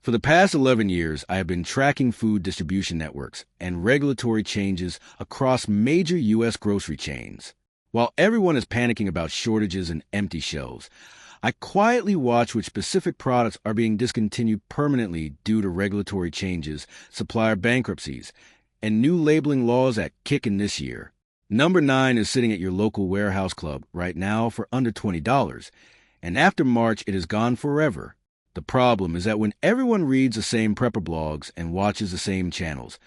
For the past 11 years, I have been tracking food distribution networks and regulatory changes across major U.S. grocery chains. While everyone is panicking about shortages and empty shelves, I quietly watch which specific products are being discontinued permanently due to regulatory changes, supplier bankruptcies, and new labeling laws that kick in this year. Number 9 is sitting at your local warehouse club right now for under $20, and after March it is gone forever. The problem is that when everyone reads the same prepper blogs and watches the same channels,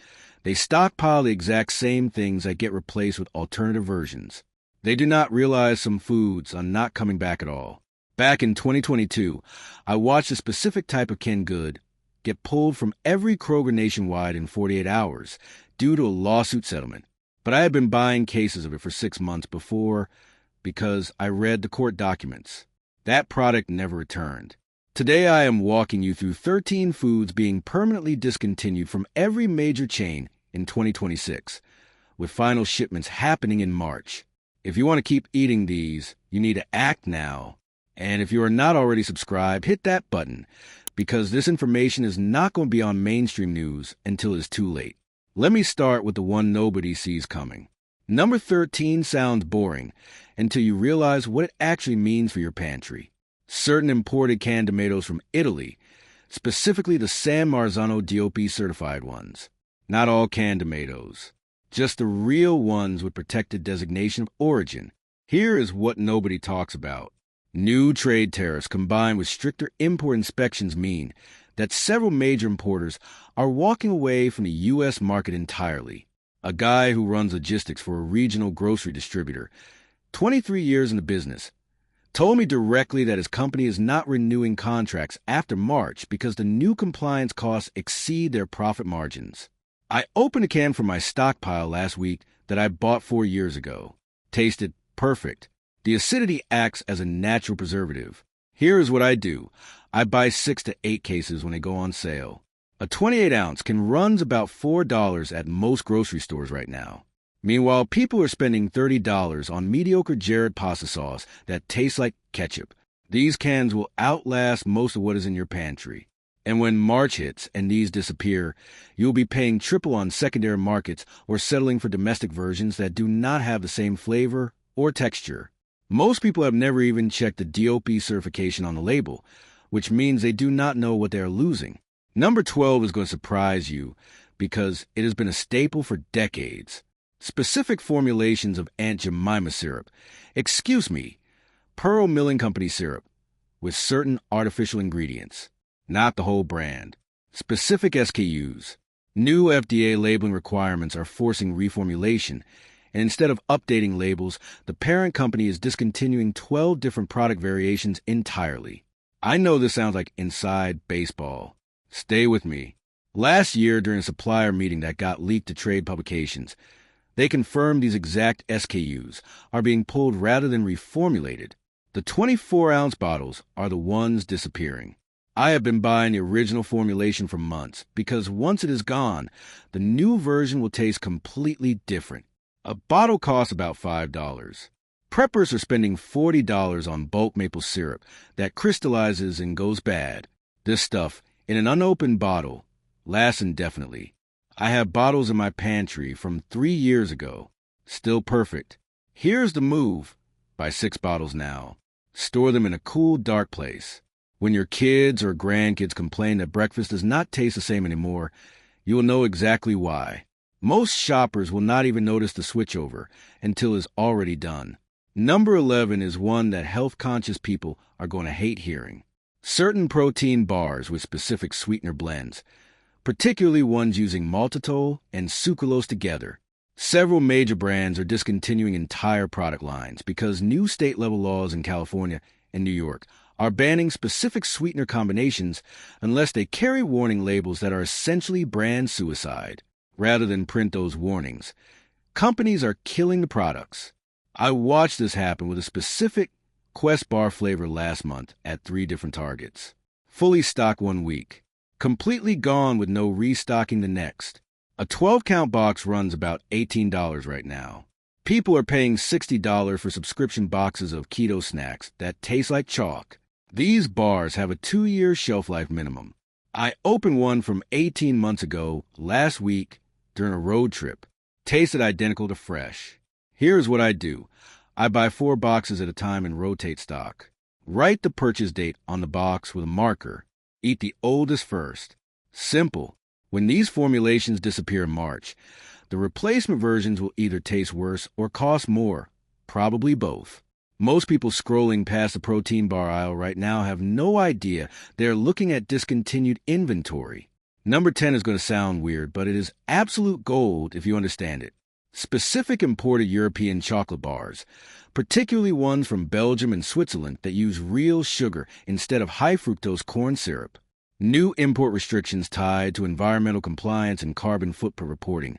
they stockpile the exact same things that get replaced with alternative versions. They do not realize some foods are not coming back at all. Back in 2022, I watched a specific type of canned good get pulled from every Kroger nationwide in 48 hours due to a lawsuit settlement. But I had been buying cases of it for 6 months before because I read the court documents. That product never returned. Today I am walking you through 13 foods being permanently discontinued from every major chain in 2026, with final shipments happening in March. If you want to keep eating these, you need to act now. And if you are not already subscribed, hit that button, because this information is not going to be on mainstream news until it's too late. Let me start with the one nobody sees coming. Number 13 sounds boring until you realize what it actually means for your pantry. Certain imported canned tomatoes from Italy, specifically the San Marzano DOP certified ones. Not all canned tomatoes, just the real ones with protected designation of origin. Here is what nobody talks about. New trade tariffs combined with stricter import inspections mean that several major importers are walking away from the U.S. market entirely. A guy who runs logistics for a regional grocery distributor, 23 years in the business, told me directly that his company is not renewing contracts after March because the new compliance costs exceed their profit margins. I opened a can from my stockpile last week that I bought 4 years ago. Tasted perfect. The acidity acts as a natural preservative. Here is what I do. I buy 6 to 8 cases when they go on sale. A 28-ounce can run about $4 at most grocery stores right now. Meanwhile, people are spending $30 on mediocre Jared pasta sauce that tastes like ketchup. These cans will outlast most of what is in your pantry. And when March hits and these disappear, you'll be paying triple on secondary markets or settling for domestic versions that do not have the same flavor or texture. Most people have never even checked the DOP certification on the label, which means they do not know what they are losing. Number 12 is going to surprise you because it has been a staple for decades. Specific formulations of Aunt Jemima syrup, Pearl Milling Company syrup, with certain artificial ingredients, not the whole brand. Specific SKUs. New FDA labeling requirements are forcing reformulation, and instead of updating labels, the parent company is discontinuing 12 different product variations entirely. I know this sounds like inside baseball. Stay with me. Last year, during a supplier meeting that got leaked to trade publications, they confirmed these exact SKUs are being pulled rather than reformulated. The 24-ounce bottles are the ones disappearing. I have been buying the original formulation for months because once it is gone, the new version will taste completely different. A bottle costs about $5. Preppers are spending $40 on bulk maple syrup that crystallizes and goes bad. This stuff, in an unopened bottle, lasts indefinitely. I have bottles in my pantry from 3 years ago. Still perfect. Here's the move. Buy 6 bottles now. Store them in a cool, dark place. When your kids or grandkids complain that breakfast does not taste the same anymore, you will know exactly why. Most shoppers will not even notice the switchover until it's already done. Number 11 is one that health-conscious people are going to hate hearing. Certain protein bars with specific sweetener blends, particularly ones using maltitol and sucralose together. Several major brands are discontinuing entire product lines because new state-level laws in California and New York are banning specific sweetener combinations unless they carry warning labels that are essentially brand suicide. Rather than print those warnings, companies are killing the products. I watched this happen with a specific Quest bar flavor last month at 3 different Targets. Fully stocked 1 week. Completely gone with no restocking the next. A 12-count box runs about $18 right now. People are paying $60 for subscription boxes of keto snacks that taste like chalk. These bars have a 2-year shelf life minimum. I opened one from 18 months ago last week during a road trip. Tasted identical to fresh. Here's what I do. I buy 4 boxes at a time and rotate stock. Write the purchase date on the box with a marker. Eat the oldest first. Simple. When these formulations disappear in March, the replacement versions will either taste worse or cost more. Probably both. Most people scrolling past the protein bar aisle right now have no idea they're looking at discontinued inventory. Number 10 is going to sound weird, but it is absolute gold if you understand it. Specific imported European chocolate bars, particularly ones from Belgium and Switzerland that use real sugar instead of high fructose corn syrup. New import restrictions tied to environmental compliance and carbon footprint reporting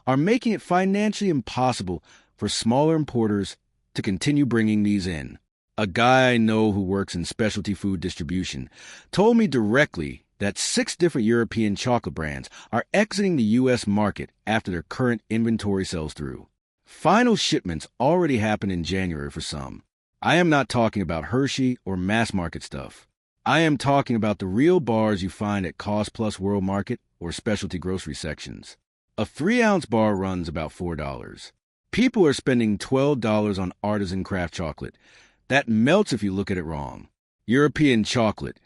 are making it financially impossible for smaller importers to continue bringing these in. A guy I know who works in specialty food distribution told me directly that 6 different European chocolate brands are exiting the U.S. market after their current inventory sells through. Final shipments already happened in January for some. I am not talking about Hershey or mass market stuff. I am talking about the real bars you find at Cost Plus World Market or specialty grocery sections. A 3-ounce bar runs about $4. People are spending $12 on artisan craft chocolate. That melts if you look at it wrong. European chocolate,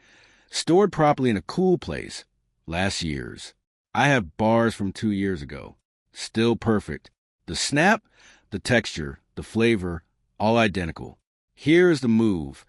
stored properly in a cool place, lasts years. I have bars from 2 years ago. Still perfect. The snap, the texture, the flavor, all identical. Here is the move.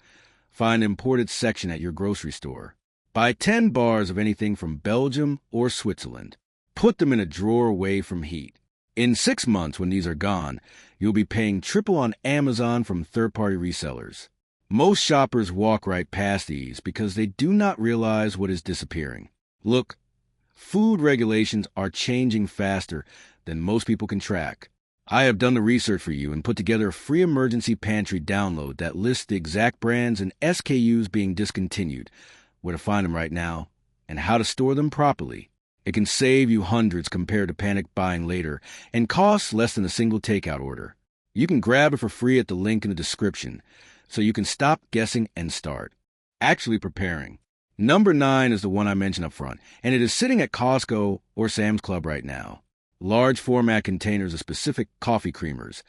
Find an imported section at your grocery store. Buy 10 bars of anything from Belgium or Switzerland. Put them in a drawer away from heat. In 6 months, when these are gone, you'll be paying triple on Amazon from third-party resellers. Most shoppers walk right past these because they do not realize what is disappearing. Look, food regulations are changing faster than most people can track. I have done the research for you and put together a free emergency pantry download that lists the exact brands and SKUs being discontinued, where to find them right now, and how to store them properly. It can save you hundreds compared to panic buying later and costs less than a single takeout order. You can grab it for free at the link in the description, so you can stop guessing and start actually preparing. Number 9 is the one I mentioned up front, and it is sitting at Costco or Sam's Club right now. Large format containers of specific coffee creamers,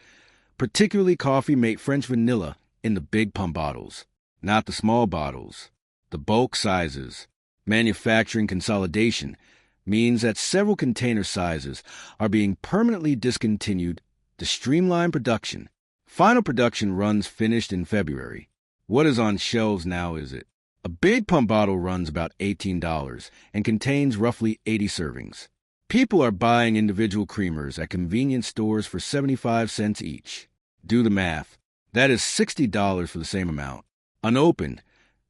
particularly Coffee Mate French Vanilla in the big pump bottles, not the small bottles. The bulk sizes. Manufacturing consolidation means that several container sizes are being permanently discontinued to streamline production. Final production runs finished in February. What is on shelves now is it? A big pump bottle runs about $18 and contains roughly 80 servings. People are buying individual creamers at convenience stores for 75 cents each. Do the math. That is $60 for the same amount. Unopened,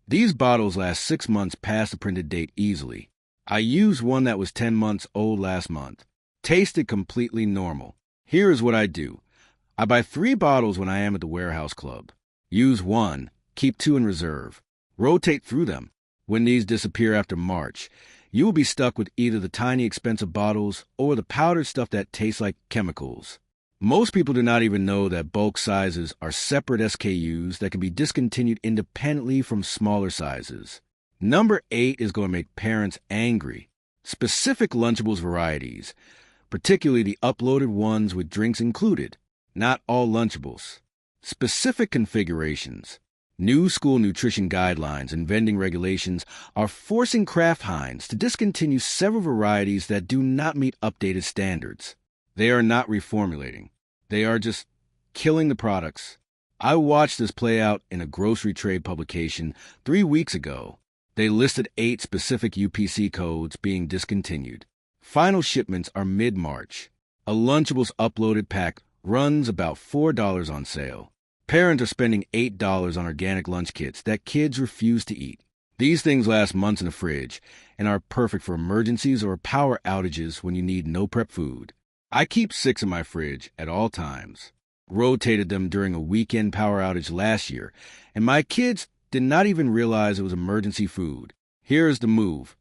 these bottles last 6 months past the printed date easily. I used one that was 10 months old last month. Tasted completely normal. Here is what I do. I buy 3 bottles when I am at the warehouse club. Use 1, keep 2 in reserve. Rotate through them. When these disappear after March, you will be stuck with either the tiny expensive bottles or the powdered stuff that tastes like chemicals. Most people do not even know that bulk sizes are separate SKUs that can be discontinued independently from smaller sizes. Number 8 is going to make parents angry. Specific Lunchables varieties, particularly the uploaded ones with drinks included. Not all Lunchables. Specific configurations. New school nutrition guidelines and vending regulations are forcing Kraft Heinz to discontinue several varieties that do not meet updated standards. They are not reformulating. They are just killing the products. I watched this play out in a grocery trade publication 3 weeks ago. They listed 8 specific UPC codes being discontinued. Final shipments are mid-March. A Lunchables uploaded pack runs about $4 on sale. Parents are spending $8 on organic lunch kits that kids refuse to eat. These things last months in the fridge and are perfect for emergencies or power outages when you need no-prep food. I keep 6 in my fridge at all times. Rotated them during a weekend power outage last year, and my kids did not even realize it was emergency food. Here is the move.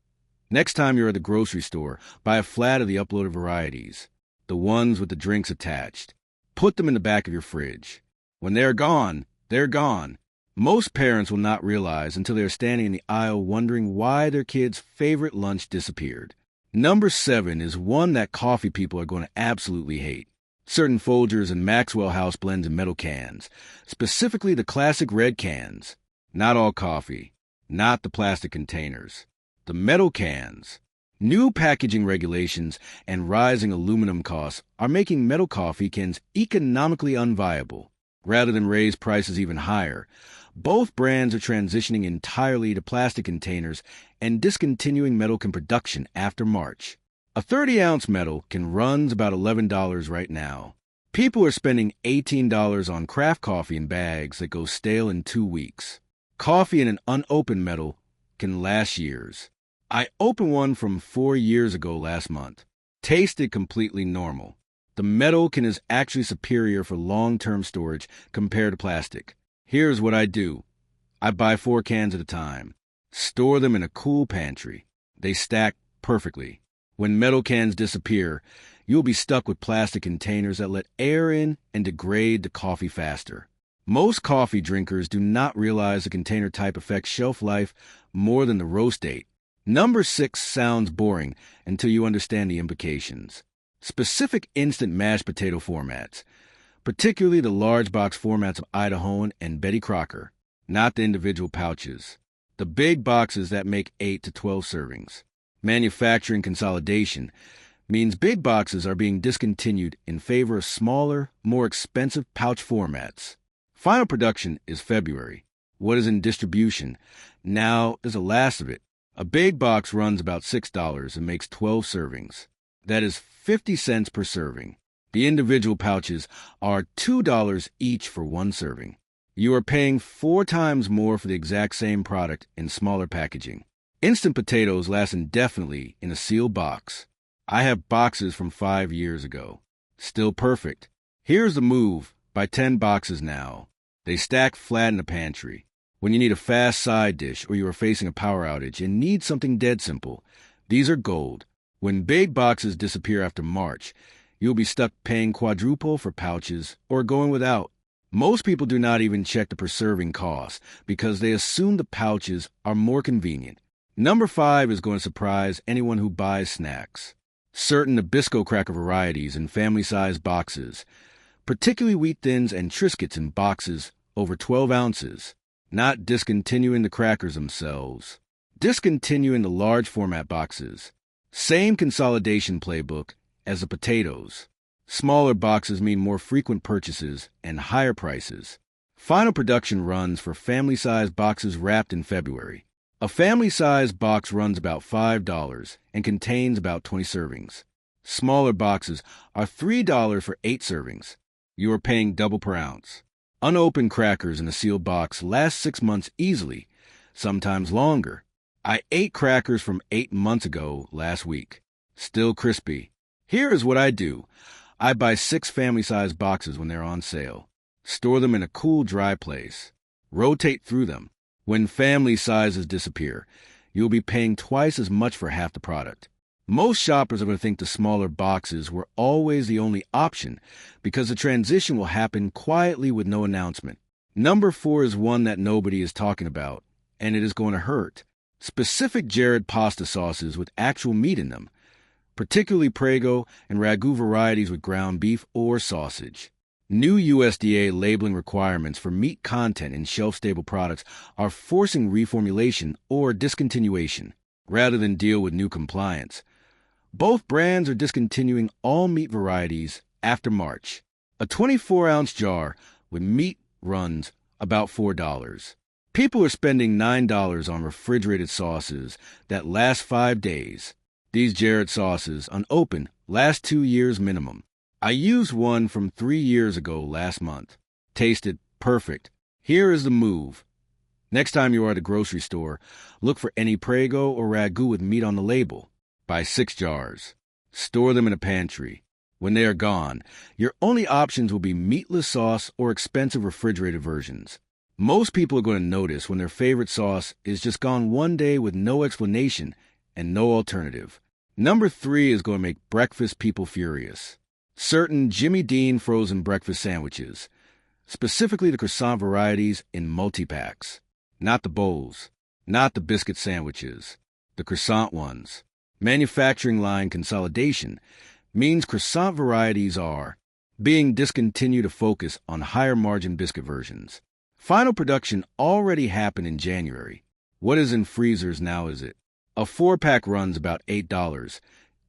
Next time you're at the grocery store, buy a flat of the uploaded varieties, the ones with the drinks attached. Put them in the back of your fridge. When they're gone, they're gone. Most parents will not realize until they are standing in the aisle wondering why their kid's favorite lunch disappeared. Number 7 is one that coffee people are going to absolutely hate. Certain Folgers and Maxwell House blends in metal cans, specifically the classic red cans. Not all coffee, not the plastic containers. The metal cans. New packaging regulations and rising aluminum costs are making metal coffee cans economically unviable. Rather than raise prices even higher, both brands are transitioning entirely to plastic containers and discontinuing metal can production after March. A 30-ounce metal can run about $11 right now. People are spending $18 on craft coffee in bags that go stale in 2 weeks. Coffee in an unopened metal can last years. I opened one from 4 years ago last month. Tasted completely normal. The metal can is actually superior for long-term storage compared to plastic. Here's what I do. I buy 4 cans at a time. Store them in a cool pantry. They stack perfectly. When metal cans disappear, you'll be stuck with plastic containers that let air in and degrade the coffee faster. Most coffee drinkers do not realize the container type affects shelf life more than the roast date. Number 6 sounds boring until you understand the implications. Specific instant mashed potato formats, particularly the large box formats of Idahoan and Betty Crocker, not the individual pouches. The big boxes that make 8 to 12 servings. Manufacturing consolidation means big boxes are being discontinued in favor of smaller, more expensive pouch formats. Final production is February. What is in distribution now is the last of it. A big box runs about $6 and makes 12 servings. That is 50 cents per serving. The individual pouches are $2 each for 1 serving. You are paying 4 times more for the exact same product in smaller packaging. Instant potatoes last indefinitely in a sealed box. I have boxes from 5 years ago. Still perfect. Here's the move. Buy 10 boxes now. They stack flat in the pantry. When you need a fast side dish or you are facing a power outage and need something dead simple, these are gold. When big boxes disappear after March, you'll be stuck paying quadruple for pouches or going without. Most people do not even check the per serving cost because they assume the pouches are more convenient. Number 5 is going to surprise anyone who buys snacks. Certain Nabisco cracker varieties in family-sized boxes, particularly Wheat Thins and Triscuits in boxes over 12 ounces. Not discontinuing the crackers themselves. Discontinuing the large format boxes. Same consolidation playbook as the potatoes. Smaller boxes mean more frequent purchases and higher prices. Final production runs for family-sized boxes wrapped in February. A family-sized box runs about $5 and contains about 20 servings. Smaller boxes are $3 for 8 servings. You are paying double per ounce. Unopened crackers in a sealed box last 6 months easily, sometimes longer. I ate crackers from 8 months ago last week. Still crispy. Here is what I do. I buy 6 family-sized boxes when they're on sale. Store them in a cool, dry place. Rotate through them. When family sizes disappear, you'll be paying twice as much for half the product. Most shoppers are going to think the smaller boxes were always the only option because the transition will happen quietly with no announcement. Number 4 is one that nobody is talking about, and it is going to hurt. Specific Jared pasta sauces with actual meat in them, particularly Prego and Ragu varieties with ground beef or sausage. New USDA labeling requirements for meat content in shelf-stable products are forcing reformulation or discontinuation, rather than deal with new compliance. Both brands are discontinuing all meat varieties after March. A 24-ounce jar with meat runs about $4. People are spending $9 on refrigerated sauces that last 5 days. These Jared sauces, unopened, last 2 years minimum. I used one from 3 years ago last month. Tasted perfect. Here is the move. Next time you are at a grocery store, look for any Prego or Ragu with meat on the label. Buy 6 jars. Store them in a pantry. When they are gone, your only options will be meatless sauce or expensive refrigerated versions. Most people are going to notice when their favorite sauce is just gone one day with no explanation and no alternative. Number 3 is going to make breakfast people furious. Certain Jimmy Dean frozen breakfast sandwiches. specifically the croissant varieties in multi-packs. Not the bowls, not the biscuit sandwiches, the croissant ones. Manufacturing line consolidation means croissant varieties are being discontinued to focus on higher-margin biscuit versions. Final production already happened in January. What is in freezers now is it? A 4-pack runs about $8,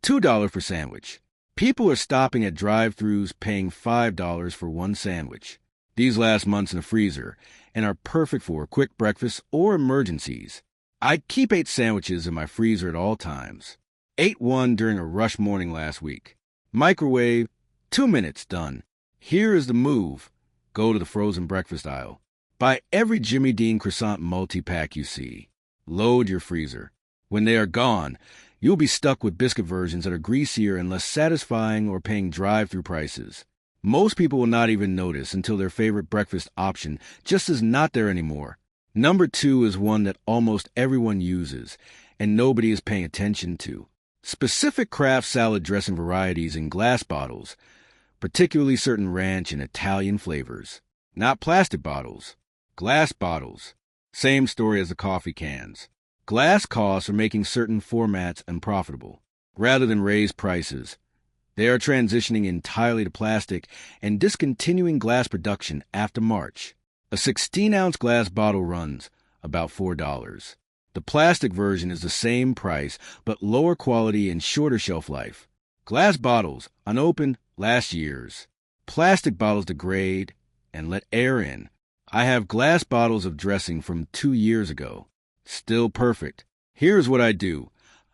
$2 per sandwich. People are stopping at drive-thrus paying $5 for one sandwich. These last months in the freezer and are perfect for quick breakfasts or emergencies. I keep 8 sandwiches in my freezer at all times. Ate one during a rush morning last week. Microwave, 2 minutes, done. Here is the move. Go to the frozen breakfast aisle. Buy every Jimmy Dean croissant multi-pack you see. Load your freezer. When they are gone, you'll be stuck with biscuit versions that are greasier and less satisfying or paying drive-through prices. Most people will not even notice until their favorite breakfast option just is not there anymore. Number 2 is one that almost everyone uses and nobody is paying attention to. Specific Kraft salad dressing varieties in glass bottles, particularly certain ranch and Italian flavors. Not plastic bottles, glass bottles. Same story as the coffee cans. Glass costs are making certain formats unprofitable. Rather than raise prices, they are transitioning entirely to plastic and discontinuing glass production after March. A 16-ounce glass bottle runs about $4. The plastic version is the same price, but lower quality and shorter shelf life. Glass bottles, unopened, last year's. Plastic bottles degrade and let air in. I have glass bottles of dressing from 2 years ago. Still perfect. Here's what I do.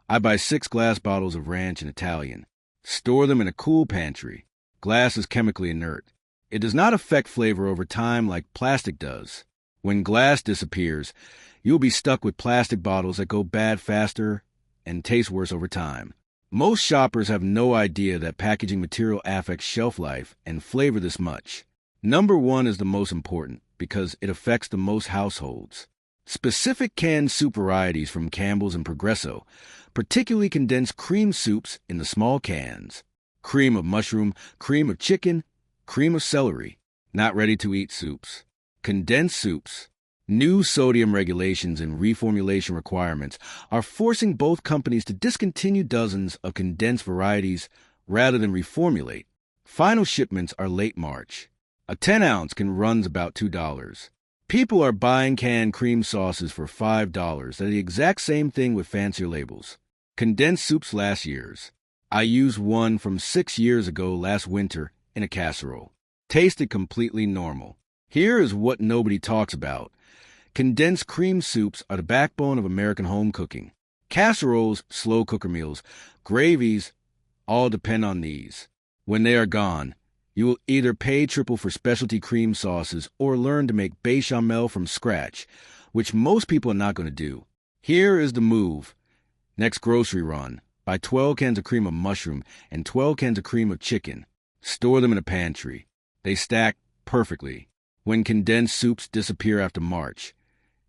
I buy 6 glass bottles of ranch and Italian. Store them in a cool pantry. Glass is chemically inert. It does not affect flavor over time like plastic does. When glass disappears, you'll be stuck with plastic bottles that go bad faster and taste worse over time. Most shoppers have no idea that packaging material affects shelf life and flavor this much. Number 1 is the most important because it affects the most households. Specific canned soup varieties from Campbell's and Progresso, particularly condensed cream soups in the small cans. Cream of mushroom, cream of chicken, cream of celery. Not ready-to-eat soups. Condensed soups. New sodium regulations and reformulation requirements are forcing both companies to discontinue dozens of condensed varieties rather than reformulate. Final shipments are late March. A 10-ounce can run about $2. People are buying canned cream sauces for $5 that are the exact same thing with fancier labels. Condensed soups last year's. I used one from 6 years ago last winter in a casserole. Tasted completely normal. Here is what nobody talks about. Condensed cream soups are the backbone of American home cooking. Casseroles, slow cooker meals, gravies, all depend on these. When they are gone, you will either pay triple for specialty cream sauces or learn to make bechamel from scratch, which most people are not going to do. Here is the move. Next grocery run, buy 12 cans of cream of mushroom and 12 cans of cream of chicken. Store them in a pantry. They stack perfectly. When condensed soups disappear after March,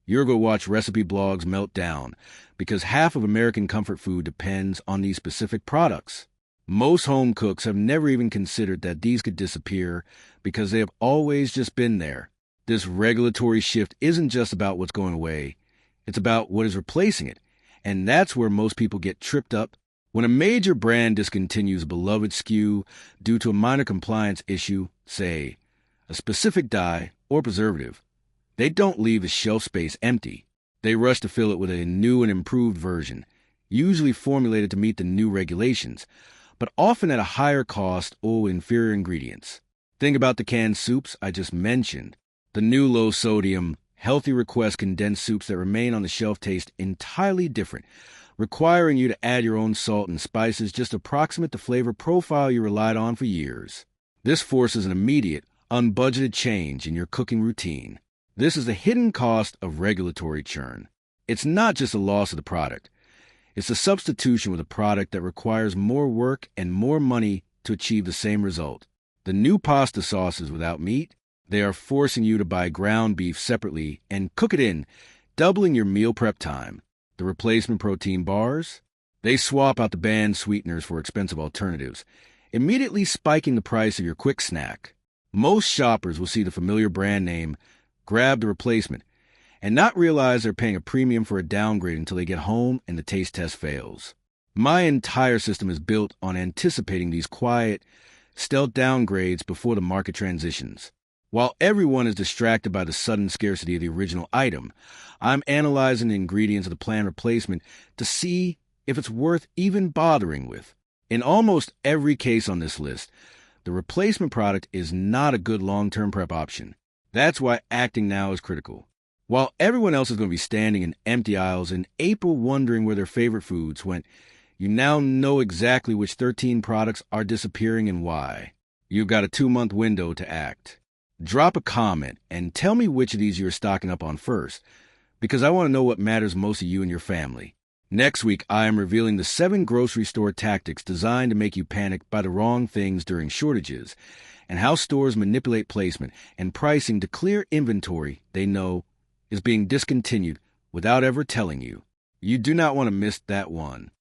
you're going to watch recipe blogs melt down because half of American comfort food depends on these specific products. Most home cooks have never even considered that these could disappear because they have always just been there. This regulatory shift isn't just about what's going away. It's about what is replacing it. And that's where most people get tripped up. When a major brand discontinues a beloved SKU due to a minor compliance issue, say, a specific dye or preservative, they don't leave the shelf space empty. They rush to fill it with a new and improved version, usually formulated to meet the new regulations, but often at a higher cost or inferior ingredients. Think about the canned soups I just mentioned. The new low-sodium, healthy request condensed soups that remain on the shelf taste entirely different, requiring you to add your own salt and spices just to approximate the flavor profile you relied on for years. This forces an immediate, unbudgeted change in your cooking routine. This is the hidden cost of regulatory churn. It's not just a loss of the product. It's a substitution with a product that requires more work and more money to achieve the same result. The new pasta sauces without meat, they are forcing you to buy ground beef separately and cook it in, doubling your meal prep time. The replacement protein bars, they swap out the banned sweeteners for expensive alternatives, immediately spiking the price of your quick snack. Most shoppers will see the familiar brand name, grab the replacement, and not realize they're paying a premium for a downgrade until they get home and the taste test fails. My entire system is built on anticipating these quiet, stealth downgrades before the market transitions. While everyone is distracted by the sudden scarcity of the original item, I'm analyzing the ingredients of the planned replacement to see if it's worth even bothering with. In almost every case on this list, the replacement product is not a good long-term prep option. That's why acting now is critical. While everyone else is going to be standing in empty aisles in April wondering where their favorite foods went, you now know exactly which 13 products are disappearing and why. You've got a 2-month window to act. Drop a comment and tell me which of these you're stocking up on first, because I want to know what matters most to you and your family. Next week, I am revealing the 7 grocery store tactics designed to make you panic by the wrong things during shortages, and how stores manipulate placement and pricing to clear inventory they know is being discontinued without ever telling you. You do not want to miss that one.